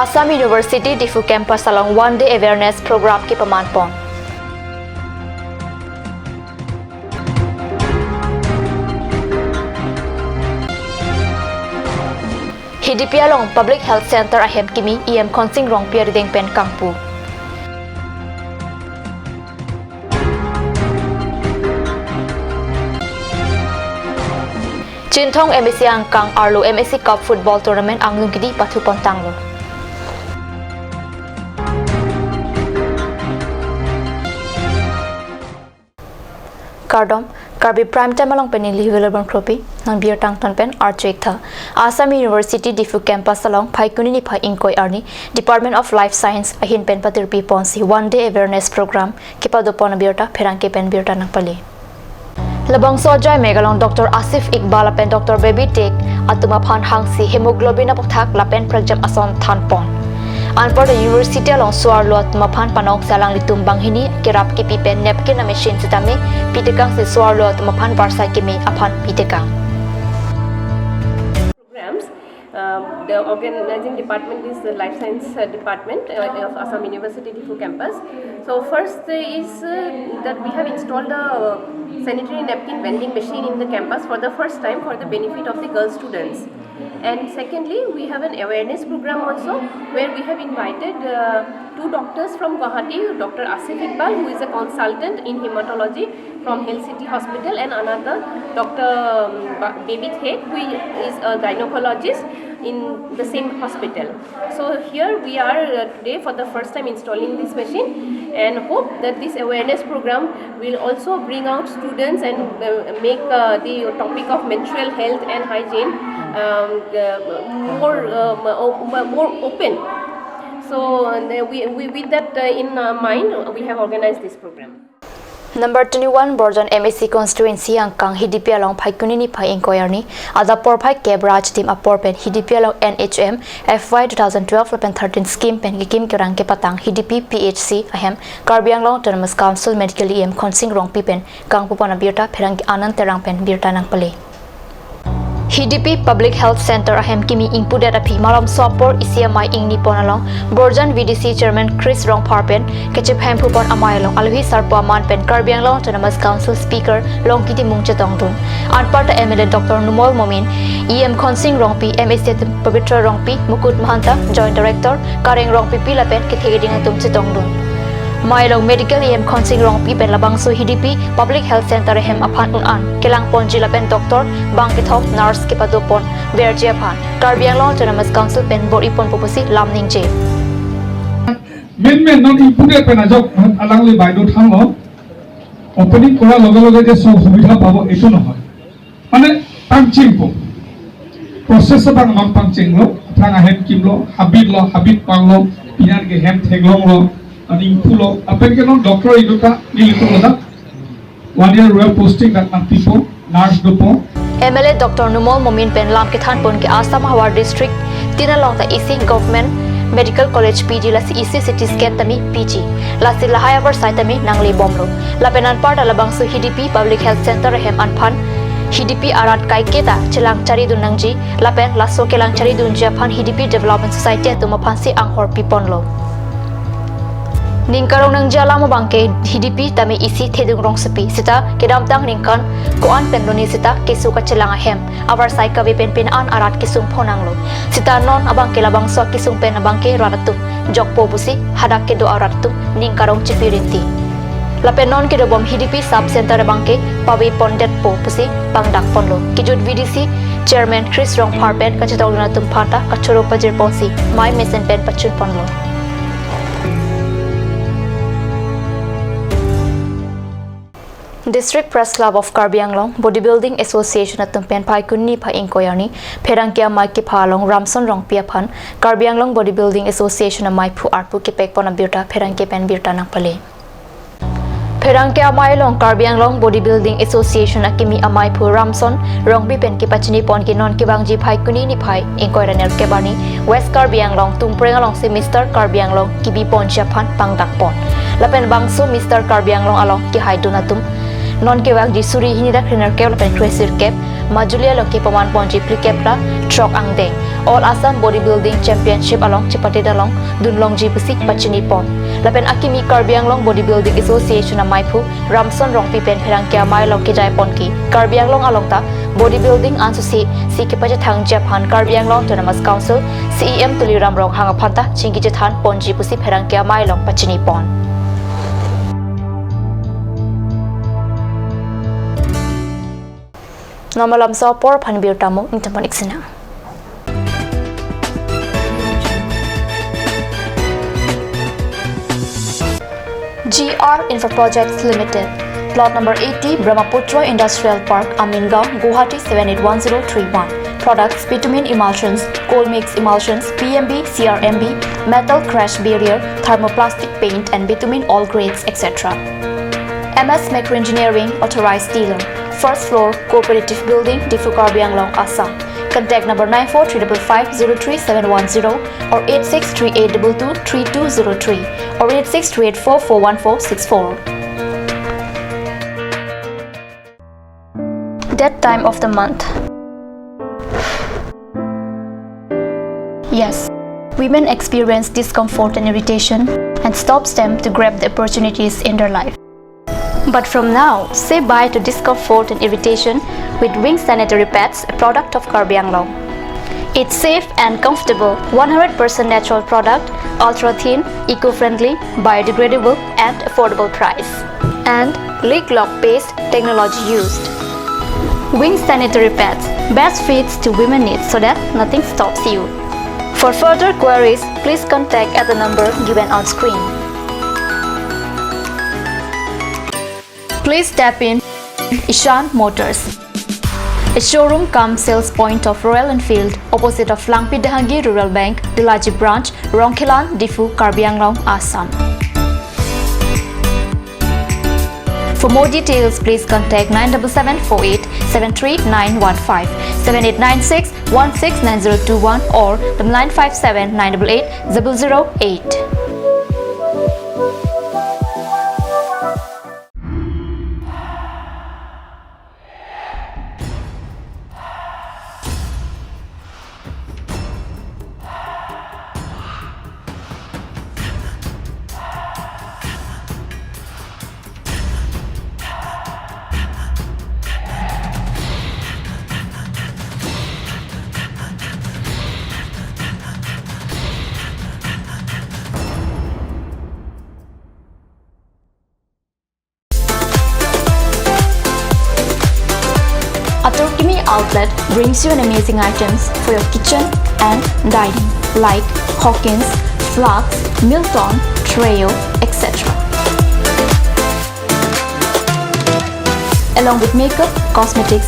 Assam University Difu campus along one-day awareness program ke pamanpon. HDP along Public Health Center ahem kimi EM Konsing Rong Pier Deng Pen Kangpu. Chintong MSC Angkang Arlo MSC Cup Football Tournament ang lungkidi patupon tanglo. Karbi prime time along pen li available kropi nang biar tang ton pen archek tha Assam University Difu campus along phaikuni ni phai inkoi arni Department of Life Science ahin pen patir pi ponsi one day awareness program kipa do pon biarta pherang ke pen biarta nang pali Labang Sojai Megalong Dr. Asif Iqbal pen Dr. Baby Tek atuma phan hangsi hemoglobin apokthak lapen pragjam ason thanpon Anpor the University along Suarlo atuma phan panong salang litum banghini kirap ki pipen napkin na machine sitame pitekang se Suarlo atuma phan barsa kimi aphan pitekang Programs the organizing department is the life science department of Assam University Difu campus. So first is that we have installed a sanitary napkin vending machine in the campus for the first time for the benefit of the girl students. And secondly, we have an awareness program also where we have invited two doctors from Guwahati, Dr. Asif Iqbal, who is a consultant in hematology from Health City Hospital, and another Dr. Baby Tek, who is a gynecologist in the same hospital. So here we are today for the first time installing this machine and hope that this awareness program will also bring out students and make the topic of menstrual health and hygiene more open. So with that in mind, we have organized this program. Number 21 Borjan MSC constituency angkang HDP along phaikuni ni phai inquiry adapor phai kebraj team apor pen HDP along NHM FY 2012-13 scheme pen gikim kerang ke patang HDP PHC ahem Karbi Anglong Autonomous Council Medical EM Konsing Rong Pipen kangpupona birta pherang anand terang pen birta nang pale HDP Public Health Center ahem kimi ingpudet api malam sopor ICMI ingni ponalong Borjan VDC Chairman Chris Rong Parpen kechip hem phupon amayalong alwi sarpo man pen Karbi Anglong Autonomous Council Speaker long kiti mungchetong dun anparta MLA Dr. Numol Momin EM Konsing Rong Pi MSC Pavitra Rong Pi Mukut Mahanta Joint Director Kareng Rong Pi pilapen kethegeding tum chetong dun Mailong Medical EM Konsing Rong Pi pen labang so HDP Public Health Center hem aphan unan kelang ponji lapen doktor bangkithok nurse ke padopon berje aphan Karbi Anglong Autonomous Council pen bor ipon popusi lamning je men non ipude pen ajok alangli baido thango opening kora loge loge je sob subidha pabo eto nohoy mane pangching ko process bang non pangching lo thang ahem kimlo habit panglo pinar ke hem theglong lo ani pulo apen ke non doctor iduta nilitu loda 1 year real posting that man people nurse dopo MLA Dr. Numol Momin pen lam ke than pon ke Assam Hawar District tinalong ta isi government Medical College PG lasi isi CT scan tami PG lasi lahaya bar sai tami nangli bomlo lapenan parta labang su HDP Public Health Center hem anphan HDP arat kai keta chelang chari dun nangji lapen laso kelang chari dun japan HDP Development Society atuma phansi anghor pipon lo Ningkarong nang jala mo bangke HDP tami isi thedung rong sepi sita kedam tang ningkan koan penloni sita kesu ka chelanga hem avar sai ka pen an arat kesung phonang lo sita non abang ke labang so kesung pen abangke ratu jokpo busi hadak ke do aratu ningkarong chipirinti lapen non ke do bom HDP sub center bangke pawi pondet po busi pangdak ponlo kijut VDC Chairman Chris Rong Parpen ka chetol na tum phata ka choro pajir ponsi mai mesen pen pachun ponlo District Press Club of Karbi Anglong Bodybuilding Association at Tumpen Pai Kunni Pai Inkoyarni Perangkia Mai Kipalong Ramson Rong Piapan Karbi Anglong Bodybuilding Association Mai Pu Arpu Kipek Pona Birta Perangke Pen Birta Nang Pale Perangkia Mai Long Karbi Anglong Bodybuilding Association Akimi Amai Pu Ramson Rong Bipen Kipachini Pon Kinon Kibangji Pai Kunni Ni Pai Inkoyraner Kebani West Karbi Anglong Tumpreng Along si Mr. Karbi Anglong Kibi Pon Japan Pangdak Pon Lapen Bangsu Mr. Karbi Anglong Along Ki Hai Donatum non kewak di suri hini da cleaner kew lapen cresir kep majulia loke paman ponji pli kepra trok angdeng all Assam bodybuilding championship along chipate dalong dunlong ji pusik pachini pon lapen akimi Karbi Anglong bodybuilding association a maipu ramson rong pipen pherang kya mai long ke jai pon ki Karbi Anglong along ta bodybuilding ansusi si ke paje thang japan Karbi Anglong autonomous council CEM tuliram rong hanga phanta chingi je than ponji pusi pherang kya mai long pachini pon Normalam sa por panbir tamo intaman iksina. GR Infra Projects Limited, Plot number 80, Brahmaputra Industrial Park, Amingaon, Guwahati 781031. Products: bitumen emulsions, coal mix emulsions, PMB, CRMB, metal crash barrier, thermoplastic paint, and bitumen all grades, etc. MS Macro Engineering, authorized dealer. First floor, Cooperative Building, Difu Karbi Anglong, Assam. Contact number 9432533710 or 8638223203 or 8638441464. Dead time of the month. Yes, women experience discomfort and irritation and stops them to grab the opportunities in their life. But from now, say bye to discomfort and irritation with Wing Sanitary Pads, a product of Karbi Anglong. It's safe and comfortable, 100% natural product, ultra thin, eco-friendly, biodegradable and affordable price. And leak lock based technology used. Wing Sanitary Pads, best fits to women needs so that nothing stops you. For further queries, please contact at the number given on screen. Please tap in Ishan Motors, a showroom cum sales point of Royal Enfield, opposite of Langpi Dahangi Rural Bank, Dilaji Branch, Rongkhelan, Difu, Karbi Anglong, Assam. For more details, please contact 97748 73915, 7896 169021 or 957 988 008. Atorkimi Outlet brings you an amazing items for your kitchen and dining like Hawkins, Flax, Milton, Treo, etc. Along with makeup, cosmetics,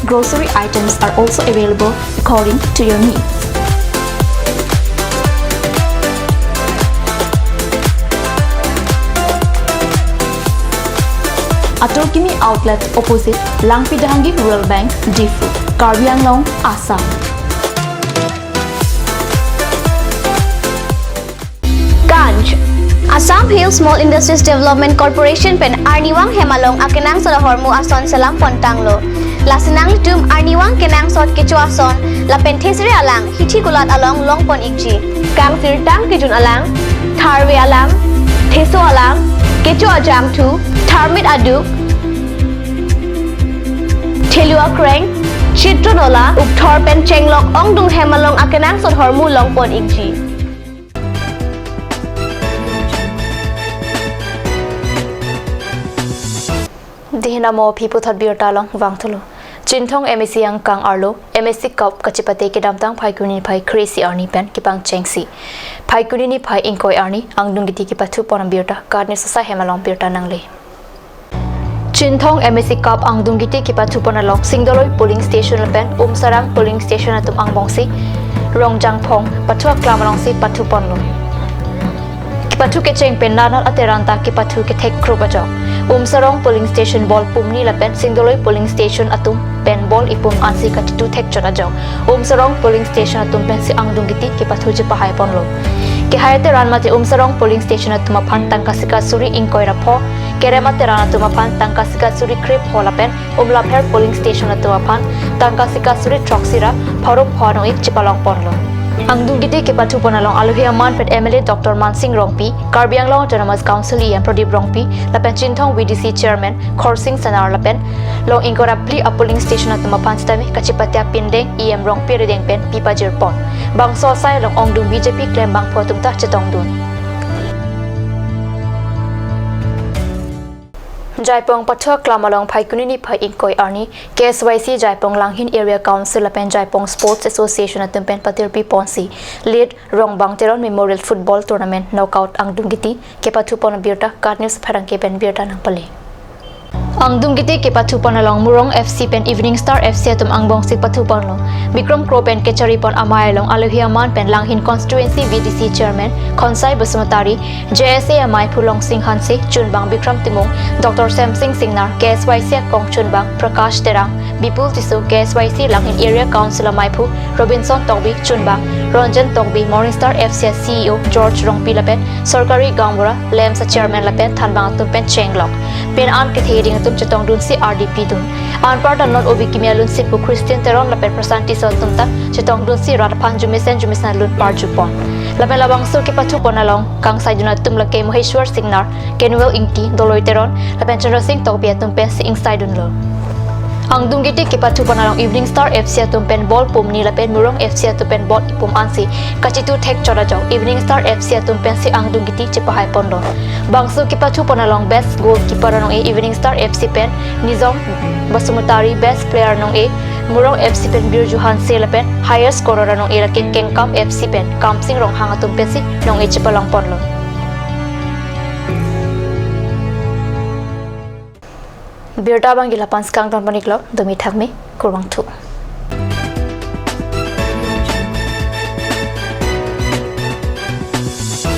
grocery items are also available according to your needs. Atorkimi Outlet opposite Langpi Dahangi Rural Bank, Difu, Karbi Anglong, Assam. Ganj Assam Hill Small Industries Development Corporation pen Arniwang Hemalong akenang sa hormu ason salam pontanglo. Lasinang tum Arniwang kenang sot kecho ason la penthesre alang hithi gulat along longpon ikji. Kang sirtang kijun alang tharwe alang theso alang kecho ajam thu tharmit aduk thelua kreng chitronola ukthor pen chenglok ongdung hemalong akenang sot hormu longpon ikji. Dihinamo people that beer talong wangtulu. Chinthong MSC ang kang arlo, MSC Cup kachipate ke damtang phaikuni phai crazy arni pen kipang chengsi. Phaikuni ni phai inkoi arni ang dungiti ki pathu ponam birta karne sasa hemalong birta nangle. Chinthong MSC Cup ang dungiti ki pathu ponalong Singdoloi polling station pen Umsarang polling station atum ang bongsi Rongjang Phong pathu klamalong si pathu ponlo. Kipatu ke cheng pen nanal ateranta kipatu ke thek kro bajo sarong polling station ball pumni lapen singdoloi polling station atum pen ball ipum ansi ka tu thek chona jaw sarong polling station atum pen si angdung giti kipatu je pahai ponlo ke hayate ranmate sarong polling station atuma phan tangkasika suri inkoira pho keremate ran atuma phan tangkasika suri krip holapen lapher polling station atuma phan tangkasika suri troxira phorok phano ik chipalong ponlo Angdung gite ke patu ponalong aluhia man pet MLA Dr. Mansing Rongpi, Karbi Anglong Autonomous Council EM Pradip Rongpi, lapen Chintong VDC Chairman Khorsing Sanar lapen long ingkora pli a polling station at mapan stami kachipatya pindeng EM Rongpi redeng pen pipa jirpon. Bang so sai long ongdung BJP claim bang photum ta chetong dun. Jaipong pathua klamalong phaikunini phai inkoi arni KSYC Jaipong Langhin Area Council lapen Jaipong Sports Association atumpen patirpi ponsi lead rongbang teron Memorial Football Tournament knockout angdung giti ke pathu pon birta card news pharang ke pen birta nang pale Angdung gite ke pathu panalong Murong FC pen Evening Star FC atum angbong si pathu panlo Bikram Kro pen kechari pon amai long aluhia man pen Langhin Constituency VDC Chairman Khonsai Basumtari JSA amai Phulong Singh Hanse Chunbang Bikram Timong Dr. Sam Singh Singnar KSYC Kong Chunbang Prakash Terang Bipul Tisu KSYC Langhin Area Council amai Phu Robinson Togbi Chunbang Ronjan Togbi Morningstar FC CEO George Rongpi lapen Sorkari Gambura Lemsa Chairman lapen Thanbang atum pen Chenglok pen an ke theding tum chetong dun si RDP dun an parta non obi kimia lun si pu Christian teron lapen prasanti sol tum ta chetong dun si radpan jumisen lun parjupon lapen labang sur ke pathu ponalong kang saiduna tum lake Maheshwar Singnar Kenuel Inki doloi teron lapen Chandra Singh Togbi atum pen si inside dun lo Angdung gite ke pathu panalong Evening Star FC atum pen ball pumni lapen Murong FC atum pen ball ipum ansi kachitu thek chora jaw Evening Star FC atum pen si angdung giti chepahai pondo bangsu ke pathu panalong best goalkeeper nong e Evening Star FC pen Nizam Basumtari best player nong e Murong FC pen Birju Hanse lapen highest scorer nong e lakin Kengkam FC pen Kamsing rong hang atum pen si nong e chepalong ponlo Birda bangila panskang ton paniklo dumi thakme kurwang thu